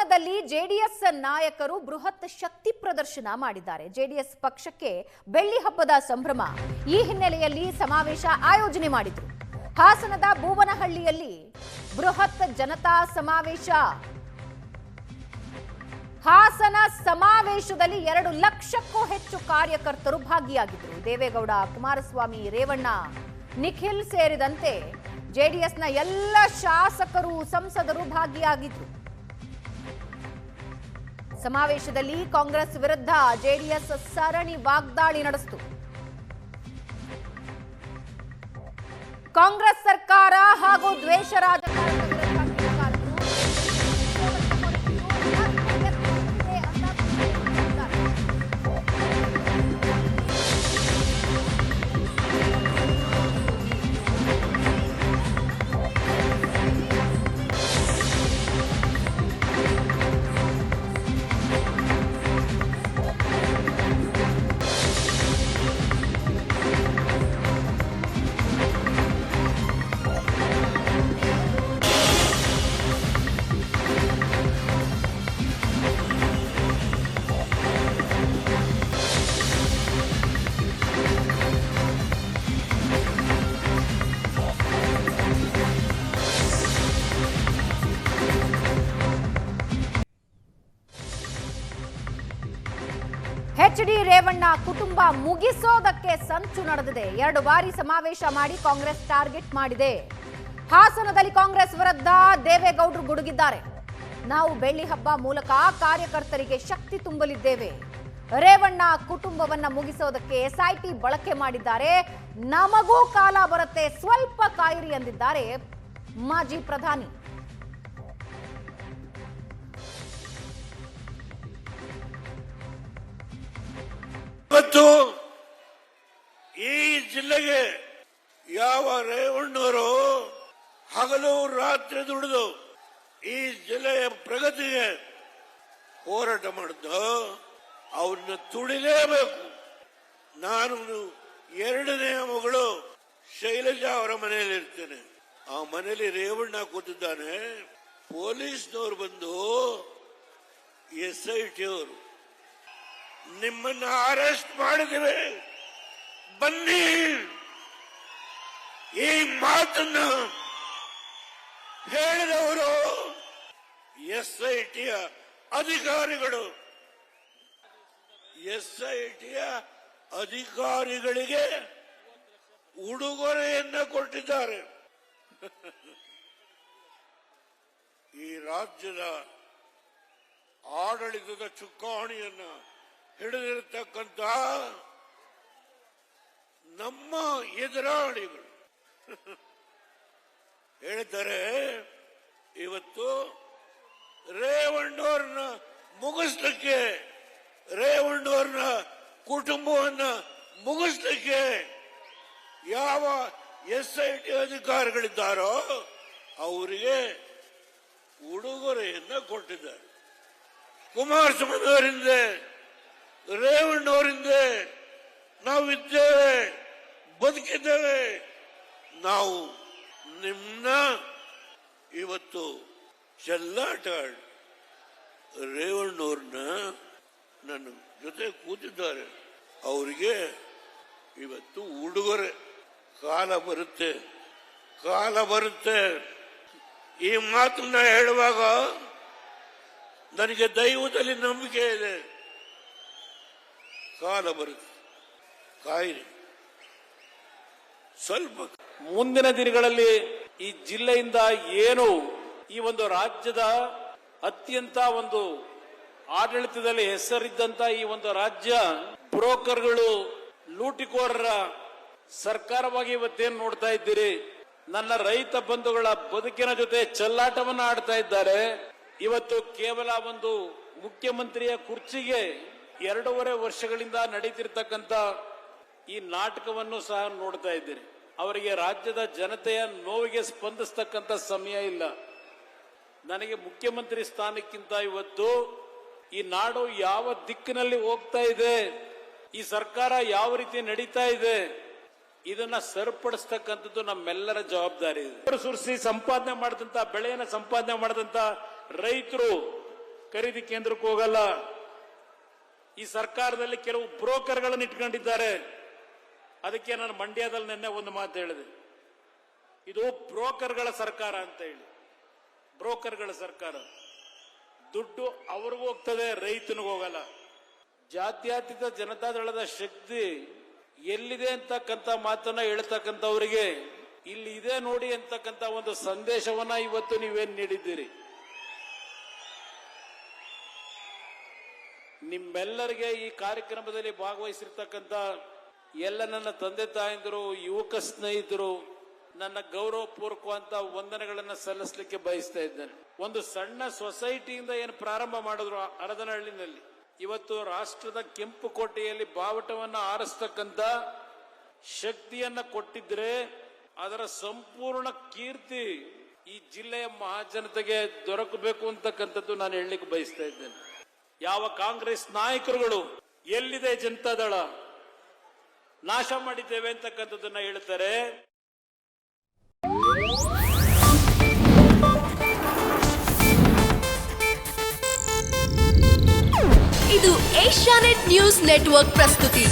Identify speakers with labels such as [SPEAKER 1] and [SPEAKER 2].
[SPEAKER 1] ಹಾಸನದಲ್ಲಿ ಜೆಡಿಎಸ್ ನಾಯಕರು ಬೃಹತ್ ಶಕ್ತಿ ಪ್ರದರ್ಶನ ಮಾಡಿದ್ದಾರೆ. ಜೆಡಿಎಸ್ ಪಕ್ಷಕ್ಕೆ ಬೆಳ್ಳಿ ಹಬ್ಬದ ಸಂಭ್ರಮ. ಈ ಹಿನ್ನೆಲೆಯಲ್ಲಿ ಸಮಾವೇಶ ಆಯೋಜನೆ ಮಾಡಿದ್ರು. ಹಾಸನದ ಬೂವನಹಳ್ಳಿಯಲ್ಲಿ ಬೃಹತ್ ಜನತಾ ಸಮಾವೇಶ. ಹಾಸನ ಸಮಾವೇಶದಲ್ಲಿ 2 ಲಕ್ಷಕ್ಕೂ ಹೆಚ್ಚು ಕಾರ್ಯಕರ್ತರು ಭಾಗಿಯಾಗಿದ್ದರು. ದೇವೇಗೌಡ, ಕುಮಾರಸ್ವಾಮಿ, ರೇವಣ್ಣ, ನಿಖಿಲ್ ಸೇರಿದಂತೆ ಜೆಡಿಎಸ್ನ ಎಲ್ಲ ಶಾಸಕರು, ಸಂಸದರು ಭಾಗಿಯಾಗಿದ್ದರು. ಸಮಾವೇಶದಲ್ಲಿ ಕಾಂಗ್ರೆಸ್ ವಿರುದ್ಧ ಜೆಡಿಎಸ್ ಸರಣಿ ವಾಗ್ದಾಳಿ ನಡೆಸಿತು. ಕಾಂಗ್ರೆಸ್ ಸರ್ಕಾರ ಹಾಗೂ ದ್ವೇಷ ರಾಜಕಾರಣದ ಎಚ್.ಡಿ. ರೇವಣ್ಣ ಕುಟುಂಬ ಮುಗಿಸೋದಕ್ಕೆ ಸಂಚು ನಡೆದಿದೆ. 2 ಬಾರಿ ಸಮಾವೇಶ ಮಾಡಿ ಕಾಂಗ್ರೆಸ್ ಟಾರ್ಗೆಟ್ ಮಾಡಿದೆ. ಹಾಸನದಲ್ಲಿ ಕಾಂಗ್ರೆಸ್ ವಿರುದ್ಧ ದೇವೇಗೌಡರು ಗುಡುಗಿದ್ದಾರೆ. ನಾವು ಬೆಳ್ಳಿ ಹಬ್ಬ ಮೂಲಕ ಕಾರ್ಯಕರ್ತರಿಗೆ ಶಕ್ತಿ ತುಂಬಲಿದ್ದೇವೆ. ರೇವಣ್ಣ ಕುಟುಂಬವನ್ನ ಮುಗಿಸೋದಕ್ಕೆ ಎಸ್ಐಟಿ ಬಳಕೆ ಮಾಡಿದ್ದಾರೆ. ನಮಗೂ ಕಾಲ ಬರುತ್ತೆ, ಸ್ವಲ್ಪ ಕಾಯಿರಿ ಎಂದಿದ್ದಾರೆ ಮಾಜಿ ಪ್ರಧಾನಿ.
[SPEAKER 2] ಇವತ್ತು ಈ ಜಿಲ್ಲೆಗೆ ಯಾವ ರೇವಣ್ಣವರು ಹಗಲು ರಾತ್ರಿ ದುಡಿದು ಈ ಜಿಲ್ಲೆಯ ಪ್ರಗತಿಗೆ ಹೋರಾಟ ಮಾಡಿದ್ದು ಅವ್ರನ್ನ ತುಳಿಲೇಬೇಕು. ನಾನು 2ನೇ ಮಗಳು ಶೈಲಜಾ ಅವರ ಮನೆಯಲ್ಲಿ ಇರ್ತೇನೆ. ಆ ಮನೆಯಲ್ಲಿ ರೇವಣ್ಣ ಕೂತಿದ್ದಾನೆ. ಪೊಲೀಸ್ನವರು ಬಂದು ಎಸ್ಐಟಿ ಅವರು ನಿಮ್ಮನ್ನ ಅರೆಸ್ಟ್ ಮಾಡಿದ್ದೇವೆ, ಬನ್ನಿ, ಈ ಮಾತನ್ನ ಹೇಳಿದವರು ಎಸ್ಐಟಿಯ ಅಧಿಕಾರಿಗಳು. ಎಸ್ಐಟಿಯ ಅಧಿಕಾರಿಗಳಿಗೆ ಉಡುಗೊರೆಯನ್ನ ಕೊಟ್ಟಿದ್ದಾರೆ. ಈ ರಾಜ್ಯದ ಆಡಳಿತದ ಚುಕ್ಕಾಣಿಯನ್ನ ಹಿಡಿದಿರತಕ್ಕಂತ ನಮ್ಮ ಎದುರಾಳಿಗಳು ಹೇಳ್ತಾರೆ, ಇವತ್ತು ರೇವಣ್ಣವ್ರನ್ನ ಮುಗಿಸ್ಲಿಕ್ಕೆ, ರೇವಣ್ಣವ್ರನ್ನ ಕುಟುಂಬವನ್ನ ಮುಗಿಸ್ಲಿಕ್ಕೆ ಯಾವ ಎಸ್ಐಟಿ ಅಧಿಕಾರಿಗಳಿದ್ದಾರೋ ಅವರಿಗೆ ಉಡುಗೊರೆಯನ್ನ ಕೊಟ್ಟಿದ್ದಾರೆ. ಕುಮಾರಸ್ವಾಮಿ ಅವರಿಂದ, ರೇವಣ್ಣವರಿಂದ ನಾವಿದ್ದೇವೆ, ಬದುಕಿದ್ದೇವೆ. ನಾವು ನಿಮ್ಮನ್ನ ಇವತ್ತು ಚೆಲ್ಲಾಟ ಆಡಿ ರೇವಣ್ಣವ್ರನ್ನ ನನ್ನ ಜೊತೆ ಕೂತಿದ್ದಾರೆ. ಅವರಿಗೆ ಇವತ್ತು ಉಡುಗೊರೆ. ಕಾಲ ಬರುತ್ತೆ, ಕಾಲ ಬರುತ್ತೆ. ಈ ಮಾತನ್ನ ಹೇಳುವಾಗ ನನಗೆ ದೈವದಲ್ಲಿ ನಂಬಿಕೆ ಇದೆ. ಕಾಲ ಬರುತ್ತೆ, ಕಾಯಿರಿ ಸ್ವಲ್ಪ.
[SPEAKER 3] ಮುಂದಿನ ದಿನಗಳಲ್ಲಿ ಈ ಜಿಲ್ಲೆಯಿಂದ ಏನು ಈ ಒಂದು ರಾಜ್ಯದ ಅತ್ಯಂತ ಒಂದು ಆಡಳಿತದಲ್ಲಿ ಹೆಸರಿದ್ದಂತ ಈ ಒಂದು ರಾಜ್ಯ ಬ್ರೋಕರ್ಗಳು, ಲೂಟಿಕೋರರ ಸರ್ಕಾರವಾಗಿ ಇವತ್ತೇನು ನೋಡ್ತಾ ಇದ್ದೀರಿ. ನನ್ನ ರೈತ ಬಂಧುಗಳ ಬದುಕಿನ ಜೊತೆ ಚೆಲ್ಲಾಟವನ್ನು ಆಡ್ತಾ ಇದ್ದಾರೆ. ಇವತ್ತು ಕೇವಲ ಒಂದು ಮುಖ್ಯಮಂತ್ರಿಯ ಕುರ್ಚಿಗೆ 2.5 ವರ್ಷಗಳಿಂದ ನಡೀತಿರ್ತಕ್ಕಂಥ ಈ ನಾಟಕವನ್ನು ಸಹ ನೋಡ್ತಾ ಇದ್ದೀರಿ. ಅವರಿಗೆ ರಾಜ್ಯದ ಜನತೆಯ ನೋವಿಗೆ ಸ್ಪಂದಿಸ್ತಕ್ಕಂಥ ಸಮಯ ಇಲ್ಲ. ನನಗೆ ಮುಖ್ಯಮಂತ್ರಿ ಸ್ಥಾನಕ್ಕಿಂತ ಇವತ್ತು ಈ ನಾಡು ಯಾವ ದಿಕ್ಕಿನಲ್ಲಿ ಹೋಗ್ತಾ ಇದೆ, ಈ ಸರ್ಕಾರ ಯಾವ ರೀತಿ ನಡೀತಾ ಇದೆ, ಇದನ್ನ ಸರಿಪಡಿಸ್ತಕ್ಕಂಥದ್ದು ನಮ್ಮೆಲ್ಲರ ಜವಾಬ್ದಾರಿ ಇದೆ. ಸುರಿಸಿ ಸಂಪಾದನೆ ಮಾಡಿದಂತ ಬೆಳೆಯನ್ನು ಸಂಪಾದನೆ ಮಾಡಿದಂತ ರೈತರು ಖರೀದಿ ಕೇಂದ್ರಕ್ಕೆ ಹೋಗಲ್ಲ. ಈ ಸರ್ಕಾರದಲ್ಲಿ ಕೆಲವು ಬ್ರೋಕರ್ಗಳನ್ನು ಇಟ್ಕೊಂಡಿದ್ದಾರೆ. ಅದಕ್ಕೆ ನಾನು ಮಂಡ್ಯದಲ್ಲಿ ನಿನ್ನೆ ಒಂದು ಮಾತು ಹೇಳಿದೆ, ಇದು ಬ್ರೋಕರ್ಗಳ ಸರ್ಕಾರ ಅಂತ ಹೇಳಿ. ಬ್ರೋಕರ್ಗಳ ಸರ್ಕಾರ, ದುಡ್ಡು ಅವ್ರಿಗೂ ಹೋಗ್ತದೆ, ರೈತನಿಗೂ ಹೋಗಲ್ಲ. ಜಾತ್ಯತೀತ ಜನತಾದಳದ ಶಕ್ತಿ ಎಲ್ಲಿದೆ ಅಂತಕ್ಕಂಥ ಮಾತನ್ನ ಹೇಳ್ತಕ್ಕಂಥವರಿಗೆ ಇಲ್ಲಿ ಇದೆ ನೋಡಿ ಅಂತಕ್ಕಂಥ ಒಂದು ಸಂದೇಶವನ್ನ ಇವತ್ತು ನೀವೇನ್ ನೀಡಿದ್ದೀರಿ. ನಿಮ್ಮೆಲ್ಲರಿಗೆ ಈ ಕಾರ್ಯಕ್ರಮದಲ್ಲಿ ಭಾಗವಹಿಸಿರ್ತಕ್ಕಂಥ ಎಲ್ಲ ನನ್ನ ತಂದೆ ತಾಯಂದಿರು, ಯುವಕ ಸ್ನೇಹಿತರು, ನನ್ನ ಗೌರವಪೂರ್ವಕವಂತ ವಂದನೆಗಳನ್ನು ಸಲ್ಲಿಸಲಿಕ್ಕೆ ಬಯಸ್ತಾ ಇದ್ದೇನೆ. ಒಂದು ಸಣ್ಣ ಸೊಸೈಟಿಯಿಂದ ಏನು ಪ್ರಾರಂಭ ಮಾಡಿದ್ರು ಹರದನಹಳ್ಳಿನಲ್ಲಿ, ಇವತ್ತು ರಾಷ್ಟ್ರದ ಕೆಂಪು ಕೋಟೆಯಲ್ಲಿ ಬಾವುಟವನ್ನ ಆರಿಸ್ತಕ್ಕಂಥ ಶಕ್ತಿಯನ್ನ ಕೊಟ್ಟಿದ್ರೆ ಅದರ ಸಂಪೂರ್ಣ ಕೀರ್ತಿ ಈ ಜಿಲ್ಲೆಯ ಮಹಾಜನತೆಗೆ ದೊರಕಬೇಕು ಅಂತಕ್ಕಂಥದ್ದು ನಾನು ಹೇಳಲಿಕ್ಕೆ ಬಯಸ್ತಾ ಇದ್ದೇನೆ. ಯಾವ ಕಾಂಗ್ರೆಸ್ ನಾಯಕರುಗಳು ಎಲ್ಲಿದೆ ಜನತಾದಳ ನಾಶ ಮಾಡಿದ್ದೇವೆ ಅಂತಕ್ಕಂಥದ್ದನ್ನ ಹೇಳ್ತಾರೆ.
[SPEAKER 4] ಇದು ಏಷ್ಯಾನೆಟ್ ನ್ಯೂಸ್ ನೆಟ್ವರ್ಕ್ ಪ್ರಸ್ತುತಿ.